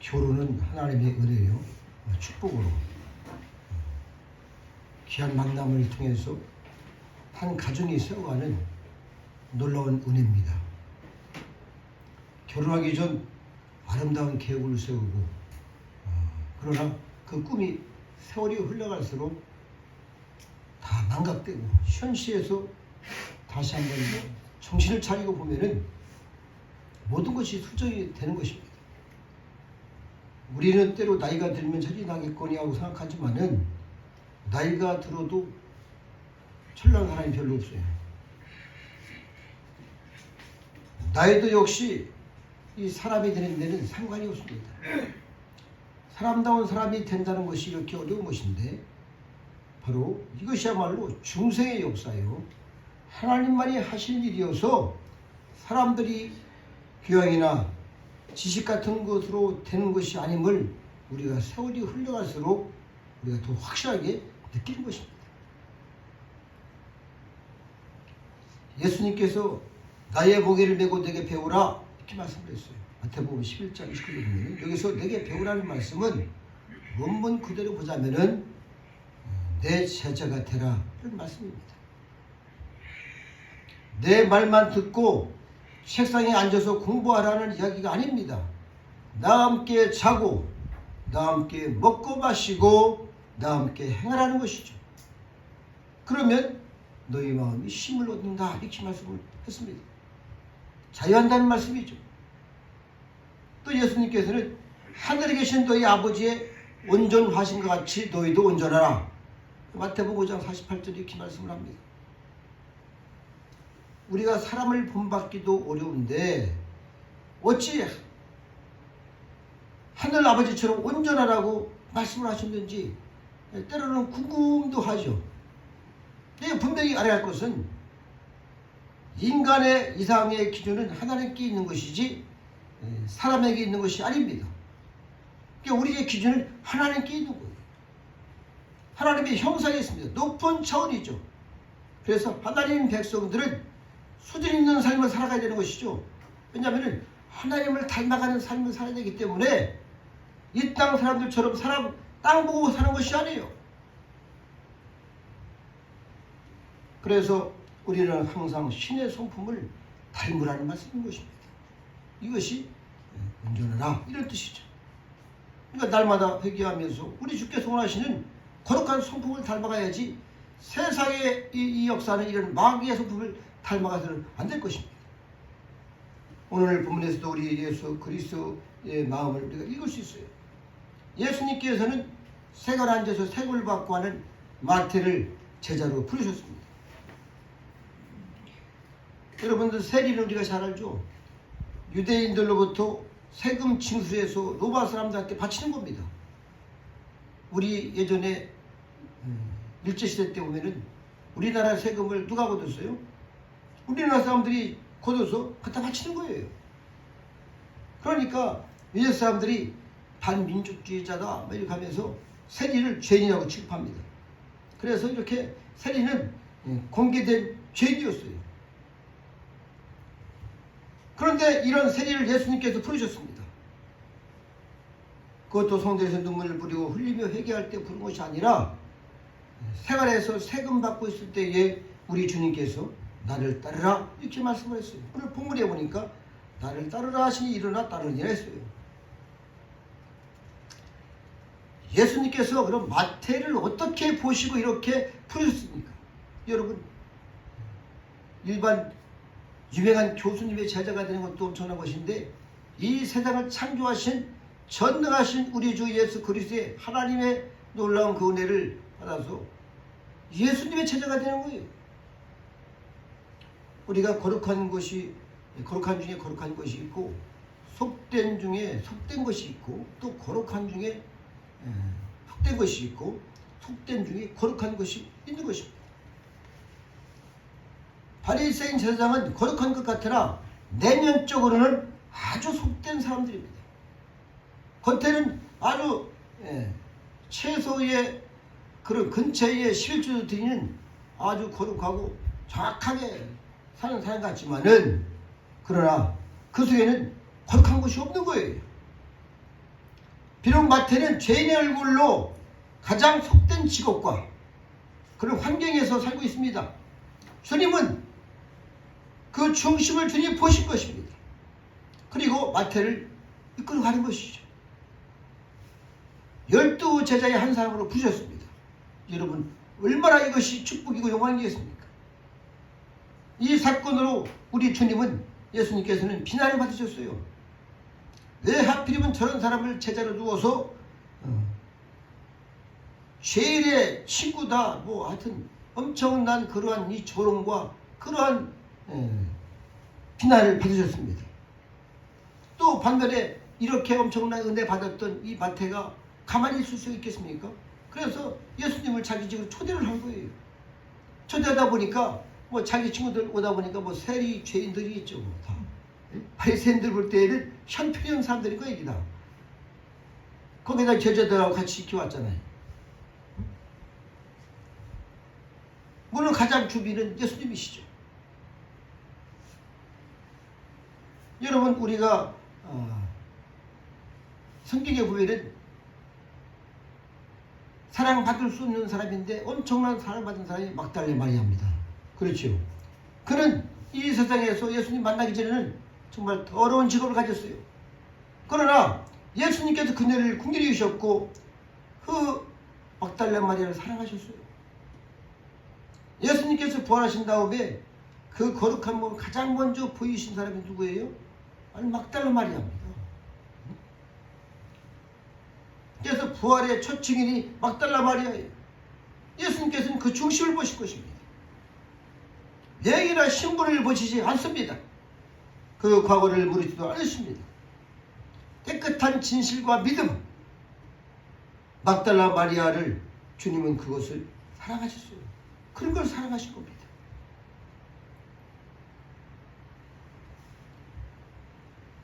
결혼은 하나님의 은혜요, 축복으로 귀한 만남을 통해서 한 가정이 세워가는 놀라운 은혜입니다. 결혼하기 전 아름다운 계획을 세우고 그러나 그 꿈이 세월이 흘러갈수록 다 망각되고 현실에서 다시 한번 정신을 차리고 보면은 모든 것이 수정이 되는 것입니다. 우리는 때로 나이가 들면 철이 나겠거니 하고 생각하지만은 나이가 들어도 철난 사람이 별로 없어요. 나이도 역시 이 사람이 되는 데는 상관이 없습니다. 사람다운 사람이 된다는 것이 이렇게 어려운 것인데 바로 이것이야말로 중생의 역사요, 하나님만이 하실 일이어서 사람들이 교양이나 지식 같은 것으로 되는 것이 아님을 우리가 세월이 흘러갈수록 우리가 더 확실하게 느끼는 것입니다. 예수님께서 나의 멍에를 메고 내게 배우라 이렇게 말씀하셨어요. 마태복음 11장 29절 보면 여기서 내게 배우라는 말씀은 원문 그대로 보자면은 내 제자가 되라 이런 말씀입니다. 내 말만 듣고 책상에 앉아서 공부하라는 이야기가 아닙니다. 나와 함께 자고 나와 함께 먹고 마시고 나와 함께 행하라는 것이죠. 그러면 너희 마음이 힘을 얻는다 이렇게 말씀을 했습니다. 자유한다는 말씀이죠. 또 예수님께서는 하늘에 계신 너희 아버지의 온전하신 것 같이 너희도 온전하라. 마태복음 5장 48절 이렇게 말씀을 합니다. 우리가 사람을 본받기도 어려운데 어찌 하늘 아버지처럼 온전하라고 말씀을 하셨는지 때로는 궁금도 하죠. 분명히 알아야 할 것은 인간의 이상의 기준은 하나님께 있는 것이지 사람에게 있는 것이 아닙니다. 그러니까 우리의 기준은 하나님께 있는 거예요. 하나님의 형상이 있습니다. 높은 차원이죠. 그래서 하나님 백성들은 수준 있는 삶을 살아가야 되는 것이죠. 왜냐하면 하나님을 닮아가는 삶을 살아야 되기 때문에 이 땅 사람들처럼 땅 보고 사는 것이 아니에요. 그래서 우리는 항상 신의 성품을 닮으라는 말씀인 것입니다. 이것이 온전하라 이런 뜻이죠. 그러니까 날마다 회개하면서 우리 주께서 원하시는 거룩한 성품을 닮아가야지 세상의 이 역사는 이런 마귀의 성품을 닮아가서는 안 될 것입니다. 오늘 본문에서도 우리 예수 그리스도의 마음을 우리가 읽을 수 있어요. 예수님께서는 세관 앉아서 세금을 받고 하는 마태를 제자로 부르셨습니다. 여러분들 세리는 우리가 잘 알죠. 유대인들로부터 세금 징수해서 로마 사람들한테 바치는 겁니다. 우리 예전에 일제시대 때 보면은 우리나라 세금을 누가 걷었어요? 우리나라 사람들이 걷어서 갖다 바치는 거예요. 그러니까 미국 사람들이 반민족주의자다 이렇게 하면서 세리를 죄인이라고 취급합니다. 그래서 이렇게 세리는 공개된 죄인이었어요. 그런데 이런 세리를 예수님께서 풀으셨습니다. 그것도 성전에서 눈물을 뿌리고 흘리며 회개할 때 부른 것이 아니라 생활에서 세금 받고 있을 때에 우리 주님께서 나를 따르라 이렇게 말씀을 했어요. 오늘 본문에 보니까 나를 따르라 하시니 일어나 따르니라 했어요. 예수님께서 그럼 마태를 어떻게 보시고 이렇게 풀으셨습니까? 여러분, 일반 유명한 교수님의 제자가 되는 것도 엄청난 것인데 이 세상을 창조하신 전능하신 우리 주 예수 그리스도의 하나님의 놀라운 그 은혜를 받아서 예수님의 제자가 되는 거예요. 우리가 거룩한 것이 거룩한 중에 거룩한 것이 있고 속된 중에 속된 것이 있고 또 거룩한 중에 속된 것이 있고 속된 중에 거룩한 것이 있는 것입니다. 바리새인 제사장은 거룩한 것 같으나 내면적으로는 아주 속된 사람들입니다. 겉에는 아주 최소의 그런 근처의 실주도 드리는 아주 거룩하고 정확하게 사는 사람 같지만은 그러나 그 속에는 거룩한 것이 없는 거예요. 비록 마태는 죄인의 얼굴로 가장 속된 직업과 그런 환경에서 살고 있습니다. 주님은 그 중심을 주님이 보신 것입니다. 그리고 마태를 이끌어가는 것이죠. 12 제자의 한 사람으로 부르셨습니다. 여러분 얼마나 이것이 축복이고 영광이겠습니까? 이 사건으로 우리 주님은 예수님께서는 비난을 받으셨어요. 왜 하필이면 저런 사람을 제자로 두어서 죄인의 친구다 뭐 하여튼 엄청난 그러한 이 조롱과 그러한 비난을 받으셨습니다. 또 반면에 이렇게 엄청난 은혜 받았던 이 마태가 가만히 있을 수 있겠습니까? 그래서 예수님을 자기 집으로 초대를 한 거예요. 초대하다 보니까 뭐 자기 친구들 오다 보니까 뭐 세리 죄인들이 있죠. 뭐 다. 바리새인들 볼 때에는 형편형 사람들인 거야 이게 다. 거기다 제자들하고 같이 지켜왔잖아요. 물론 가장 주비는 예수님이시죠. 여러분 우리가 성경에 보면은 사랑받을 수 없는 사람인데 엄청난 사랑받은 사람이 막달레 마리아입니다. 그렇죠. 그는 이 세상에서 예수님 만나기 전에는 정말 더러운 직업을 가졌어요. 그러나 예수님께서 그녀를 긍휼히 여기셨고 그 막달레 마리아를 사랑하셨어요. 예수님께서 부활하신 다음에 그 거룩한 몸을 가장 먼저 보이신 사람이 누구예요? 아니 막달레 마리아입니다. 그래서 부활의 첫 증인이 막달라 마리아예요. 예수님께서는 그 중심을 보실 것입니다. 내기나 신분을 보시지 않습니다. 그 과거를 모르지도 않으십니다. 깨끗한 진실과 믿음, 막달라 마리아를 주님은 그것을 사랑하셨어요. 그런 걸 사랑하신 겁니다.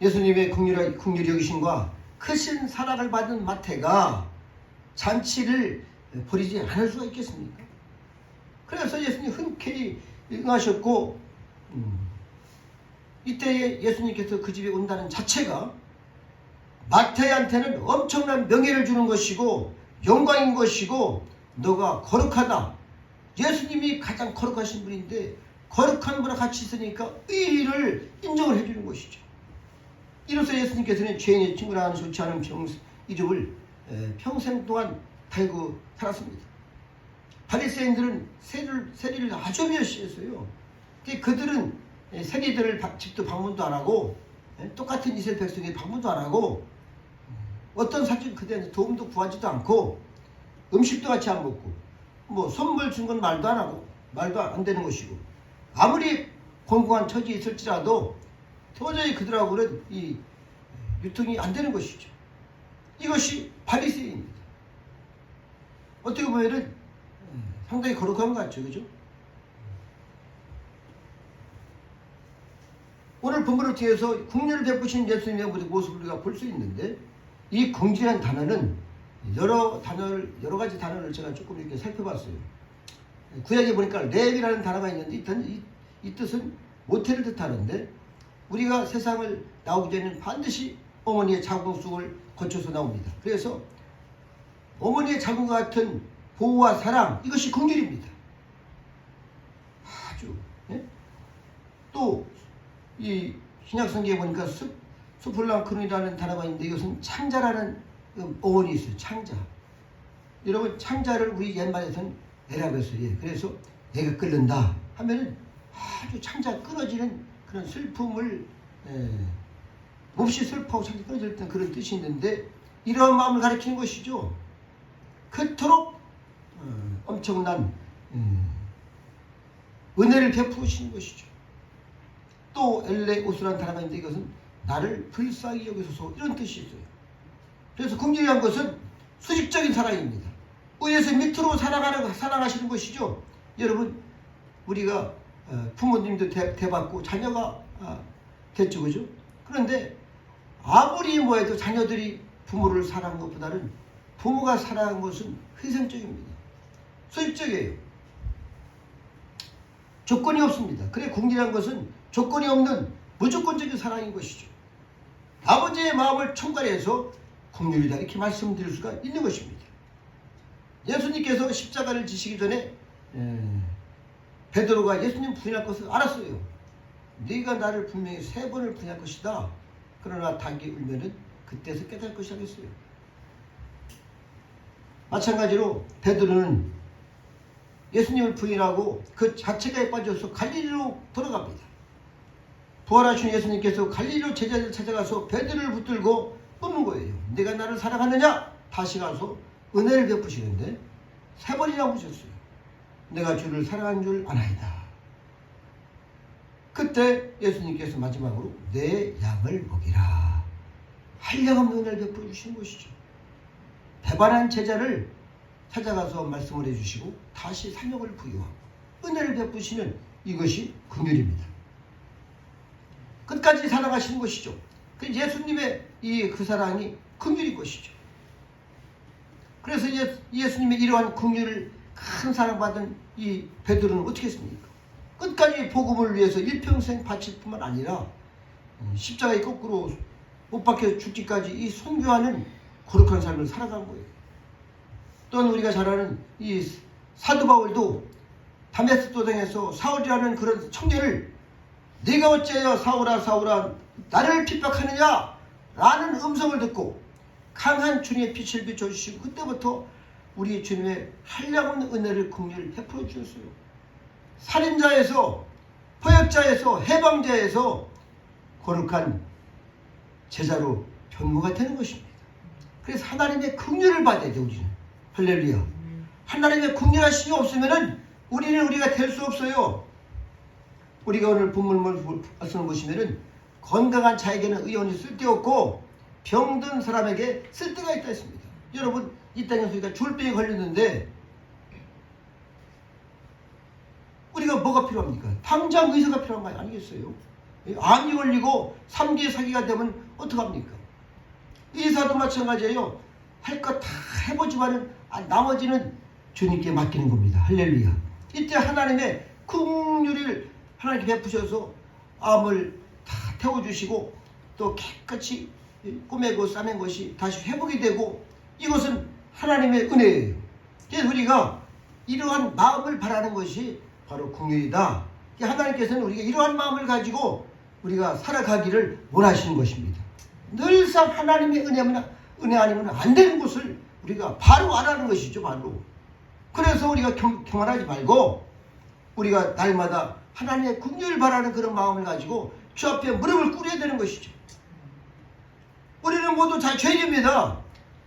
예수님의 긍휼히 여기심과 크신 사랑을 받은 마태가 잔치를 버리지 않을 수가 있겠습니까? 그래서 예수님 흔쾌히 응하셨고 이때에 예수님께서 그 집에 온다는 자체가 마태한테는 엄청난 명예를 주는 것이고 영광인 것이고 너가 거룩하다. 예수님이 가장 거룩하신 분인데 거룩한 분과 같이 있으니까 의를 인정을 해주는 것이죠. 이로써 예수님께서는 죄인의 친구라 하는 좋지 않은 이름을 평생 동안 달고 살았습니다. 바리새인들은 세리를 아주 멸시했어요. 그들은 세리들을 집도 방문도 안 하고 똑같은 이스라엘 백성의 방문도 안 하고 어떤 사실 그대한테 도움도 구하지도 않고 음식도 같이 안 먹고 뭐 선물 준 건 말도 안 하고 말도 안 되는 것이고 아무리 공공한 처지에 있을지라도 도저히 그들하고는 이 유통이 안 되는 것이죠. 이것이 바리새인입니다. 어떻게 보면은 상당히 거룩한 것 같죠, 그죠? 오늘 본문을 통해서 긍휼을 베푸신 예수님의 모습을 우리가 볼 수 있는데 이 긍휼이라는 단어는 여러 가지 단어를 제가 조금 이렇게 살펴봤어요. 구약에 보니까 렙이라는 단어가 있는데 이 뜻은 모태를 뜻하는데 우리가 세상을 나오기 전에는 반드시 어머니의 자궁 속을 거쳐서 나옵니다. 그래서 어머니의 자궁과 같은 보호와 사랑 이것이 긍휼입니다. 아주 또 이 신약성경에 보니까 수플랑크론이라는 단어가 있는데 이것은 창자라는 어원이 있어요. 창자. 여러분 창자를 우리 옛말에서는 애라고 했어요. 그래서 애가 끓는다 하면은 아주 창자 끊어지는 그런 슬픔을 몹시 슬퍼하고 창자 끊어질 때 그런 뜻이 있는데 이러한 마음을 가리키는 것이죠. 그토록 엄청난 은혜를 베푸시는 것이죠. 또 엘레오스라는 단어가 있는데 이것은 나를 불쌍히 여기소서 이런 뜻이 있어요. 그래서 긍휼이란 것은 수직적인 사랑입니다. 위에서 밑으로 사랑하시는 것이죠. 여러분 우리가 부모님도 대받고 자녀가 됐죠, 그죠? 그런데 아무리 뭐해도 자녀들이 부모를 사랑한 것보다는 부모가 사랑한 것은 희생적입니다. 수직적이에요. 조건이 없습니다. 그래 긍휼이란 것은 조건이 없는 무조건적인 사랑인 것이죠. 아버지의 마음을 총괄해서 긍휼이다 이렇게 말씀드릴 수가 있는 것입니다. 예수님께서 십자가를 지시기 전에 베드로가 예수님 부인할 것을 알았어요. 네가 나를 분명히 3번을 부인할 것이다. 그러나 닭이 울면은 그때서 깨달을 것이라 했어요. 마찬가지로 베드로는 예수님을 부인하고 그 자체가에 빠져서 갈릴리로 돌아갑니다. 부활하신 예수님께서 갈릴리로 제자들을 찾아가서 베드로를 붙들고 묻는 거예요. 네가 나를 사랑하느냐? 다시 가서 은혜를 베푸시는데 3번이나 묻으셨어요. 내가 주를 사랑한 줄 아나이다. 그때 예수님께서 마지막으로 내 양을 먹이라. 한량없는 은혜를 베풀어 주신 것이죠. 배반한 제자를 찾아가서 말씀을 해주시고 다시 사명을 부여하고 은혜를 베푸시는 이것이 긍휼입니다. 끝까지 살아가시는 것이죠. 그 예수님의 그 사랑이 긍휼인 것이죠. 그래서 예수님의 이러한 긍휼을 큰 사랑받은 이 베드로는 어떻게 했습니까? 끝까지 복음을 위해서 일평생 바칠 뿐만 아니라 십자가에 거꾸로 못 박혀 죽기까지 이 선교하는 거룩한 삶을 살아간 거예요. 또한 우리가 잘 아는 이 사도 바울도 다메섹 도상에서 사울이라는 그런 청년을 네가 어째여 사울아 사울아 나를 핍박하느냐 라는 음성을 듣고 강한 주님의 빛을 비춰주시고 그때부터 우리 주님의 한량없는 은혜를 긍휼을 베풀어 주셨어요. 살인자에서 포역자에서 해방자에서 거룩한 제자로 변모가 되는 것입니다. 그래서 하나님의 긍휼을 받아야 돼 우리는. 할렐루야. 하나님의 긍휼하심이 없으면은 우리가 될 수 없어요. 우리가 오늘 본문 말씀을 보시면은 건강한 자에게는 의원이 쓸데없고 병든 사람에게 쓸데가 있다 했습니다. 여러분 이 땅에서 우리가 줄병에 걸렸는데 우리가 뭐가 필요합니까? 당장 의사가 필요한 거 아니겠어요? 암이 걸리고 3기 사기가 되면 어떡합니까? 의사도 마찬가지예요. 할 것 다 해보지만은 나머지는 주님께 맡기는 겁니다. 할렐루야. 이때 하나님의 긍휼을 하나님께 베푸셔서 암을 다 태워주시고 또 깨끗이 꼬매고 싸맨 것이 다시 회복이 되고 이것은 하나님의 은혜예요. 그래서 우리가 이러한 마음을 바라는 것이 바로 긍휼이다. 하나님께서는 우리가 이러한 마음을 가지고 우리가 살아가기를 원하시는 것입니다. 늘상 하나님의 은혜 아니면 안 되는 것을 우리가 바로 알아는 것이죠. 바로. 그래서 우리가 교만하지 말고 우리가 날마다 하나님의 긍휼을 바라는 그런 마음을 가지고 주 앞에 무릎을 꿇어야 되는 것이죠. 우리는 모두 다 죄인입니다.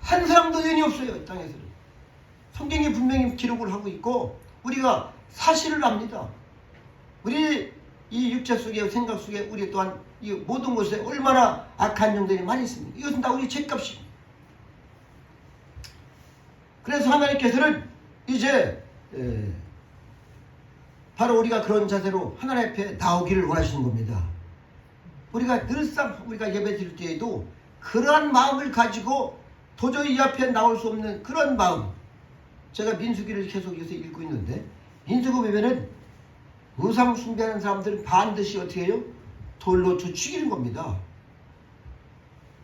한 사람도 의인이 없어요. 이 땅에서는. 성경이 분명히 기록을 하고 있고 우리가 사실을 압니다. 우리 이 육체 속에 생각 속에 우리 또한 이 모든 곳에 얼마나 악한 영들이 많이 있습니다. 이것은 다 우리 죄값입니다. 그래서 하나님께서는 이제 바로 우리가 그런 자세로 하나님 앞에 나오기를 원하시는 겁니다. 우리가 늘상 우리가 예배 드릴 때에도 그러한 마음을 가지고 도저히 이 앞에 나올 수 없는 그런 마음. 제가 민수기를 계속해서 읽고 있는데 민수기 보면은 우상 숭배하는 사람들은 반드시 어떻게 해요? 돌로 쳐 죽이는 겁니다.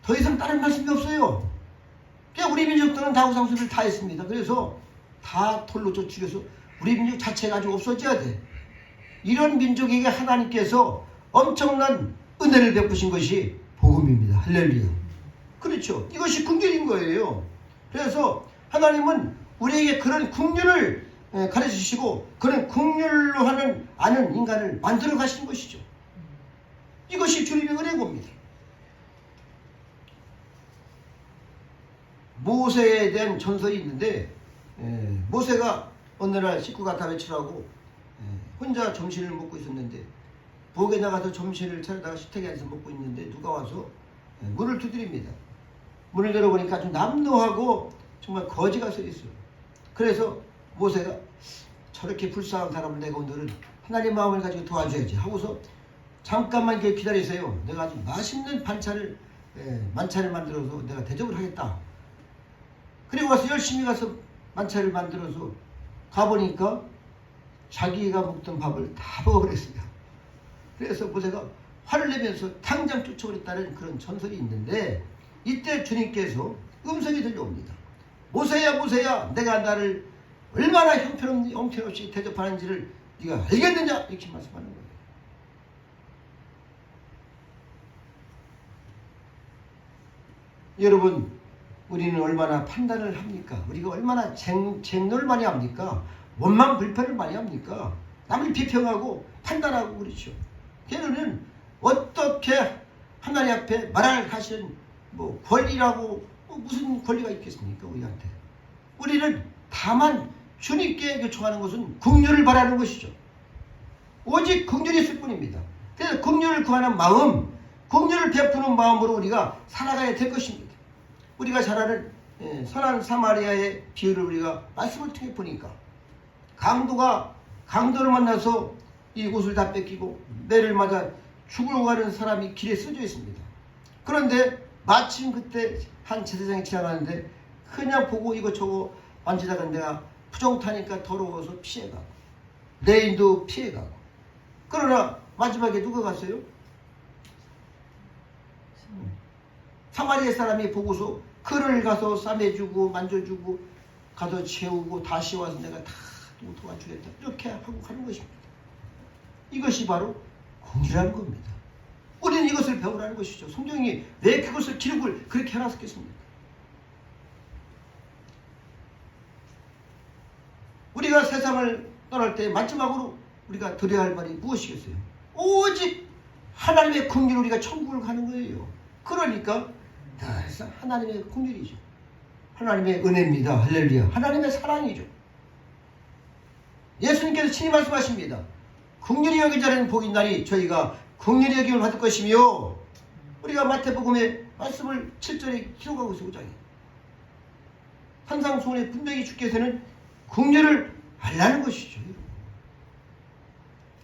더 이상 다른 말씀이 없어요. 그냥 우리 민족들은 다 우상 숭배를 다 했습니다. 그래서 다 돌로 쳐 죽여서 우리 민족 자체가 아주 없어져야 돼. 이런 민족에게 하나님께서 엄청난 은혜를 베푸신 것이 복음입니다. 할렐루야. 그렇죠. 이것이 긍휼인 거예요. 그래서 하나님은 우리에게 그런 긍휼을 가르치시고 그런 긍휼로 아는 인간을 만들어 가시는 것이죠. 이것이 주님의 은혜인 겁니다. 모세에 대한 전설이 있는데 모세가 어느 날 식구가 다 외출하고 혼자 점심을 먹고 있었는데 부엌에 나가서 점심을 차려다가 식탁에 앉아서 먹고 있는데 누가 와서 문을 두드립니다. 문을 열어보니까 좀 남노하고 정말 거지가 서 있어요. 그래서 모세가 저렇게 불쌍한 사람을 내가 오늘은 하나님 마음을 가지고 도와줘야지 하고서 잠깐만 기다리세요. 내가 아주 맛있는 만찬을 만들어서 내가 대접을 하겠다. 그리고 와서 열심히 가서 만찬을 만들어서 가보니까 자기가 먹던 밥을 다 먹어버렸습니다. 그래서 모세가 화를 내면서 당장 쫓아버렸다는 그런 전설이 있는데 이때 주님께서 음성이 들려옵니다. 모세야 모세야, 내가 나를 얼마나 형편없이 대접하는지를 네가 알겠느냐, 이렇게 말씀하는 거예요. 여러분, 우리는 얼마나 판단을 합니까? 우리가 얼마나 쟁론을 많이 합니까? 원망 불평을 많이 합니까? 남을 비평하고 판단하고 그렇죠. 걔는 어떻게 하나님 앞에 말할 하시는 권리라고 무슨 권리가 있겠습니까? 우리한테. 우리는 다만 주님께 요청하는 것은 긍휼을 바라는 것이죠. 오직 긍휼이 있을 뿐입니다. 그래서 긍휼을 구하는 마음, 긍휼을 베푸는 마음으로 우리가 살아가야 될 것입니다. 우리가 잘 아는 선한 사마리아의 비유를 우리가 말씀을 통해 보니까 강도를 만나서 이 옷을 다 뺏기고 매를 맞아 죽어가는 사람이 길에 쓰여져 있습니다. 그런데 마침 그때 한 제사장이 지나가는데 그냥 보고 이것저것 만지다가 내가 부정타니까 더러워서 피해가고 레인도 피해가고, 그러나 마지막에 누가 갔어요? 사마리아 사람이 보고서 그를 가서 싸매주고 만져주고 가서 재우고 다시 와서 내가 다 도와주겠다, 이렇게 하고 가는 것입니다. 이것이 바로 긍휼이라는 겁니다. 우리는 이것을 배우라는 것이죠. 성경이 왜 그것을 기록을 그렇게 해놨겠습니까? 우리가 세상을 떠날 때 마지막으로 우리가 드려야 할 말이 무엇이겠어요? 오직 하나님의 긍휼을 우리가 천국을 가는 거예요. 그러니까 하나님의 긍휼이죠. 하나님의 은혜입니다. 할렐루야. 하나님의 사랑이죠. 예수님께서 친히 말씀하십니다. 긍휼히 여긴 자는 복이 있나니 저희가 긍휼히 여김을 받을 것이며, 우리가 마태복음의 말씀을 7절에 기록하고 있어요. 5장에 산상수훈에 분명히 주께서는 긍휼을 알라는 것이죠.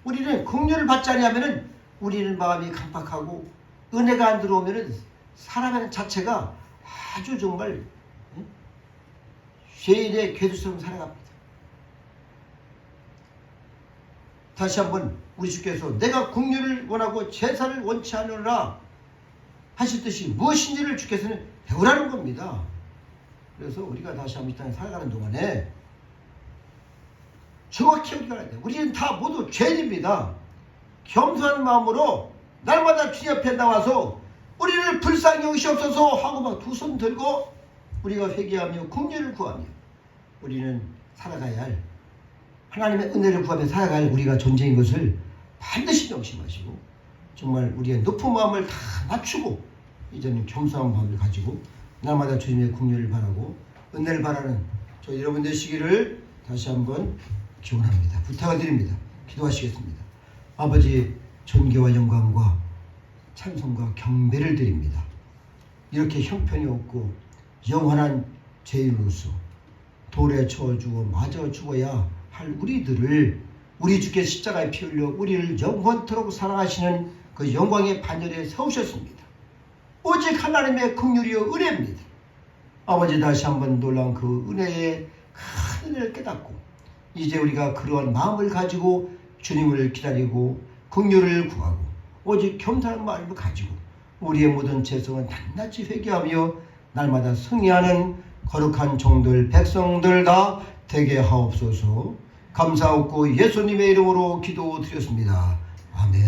우리는 긍휼을 받지 않으면 우리는 마음이 강팍하고 은혜가 안 들어오면 사람 자체가 아주 정말 죄인의 궤도처럼 살아갑니다. 다시 한번 우리 주께서 내가 긍휼을 원하고 제사를 원치 않으라 하셨듯이 무엇인지를 주께서는 배우라는 겁니다. 그래서 우리가 다시 한번 이 땅에 살아가는 동안에 정확히 우리가 알아야 돼요. 우리는 다 모두 죄인입니다. 겸손한 마음으로 날마다 주님 앞에 나와서 우리를 불쌍히 여기시옵소서 하고 막 두 손 들고 우리가 회개하며 긍휼을 구하며 우리는 살아가야 할, 하나님의 은혜를 구하며 살아갈 우리가 존재인 것을 반드시 명심하시고, 정말 우리의 높은 마음을 다 맞추고 이제는 겸손한 마음을 가지고 날마다 주님의 긍휼을 바라고 은혜를 바라는 저 여러분 되시기를 다시 한번 기원합니다. 부탁을 드립니다. 기도하시겠습니다. 아버지, 존귀와 영광과 찬송과 경배를 드립니다. 이렇게 형편이 없고 영원한 죄인으로서 돌에 쳐 죽어 맞아 죽어야 할 우리들을 우리 주께서 십자가에 피 흘려 우리를 영원토록 사랑하시는 그 영광의 반열에 세우셨습니다. 오직 하나님의 긍휼이요 은혜입니다. 아버지, 다시 한번 놀라운 그 은혜의 큰 은혜를 깨닫고 이제 우리가 그러한 마음을 가지고 주님을 기다리고 긍휼을 구하고 오직 겸손한 마음을 가지고 우리의 모든 죄성은 낱낱이 회개하며 날마다 승리하는 거룩한 종들 백성들 다 되게 하옵소서. 감사하고 예수님의 이름으로 기도드렸습니다. 아멘.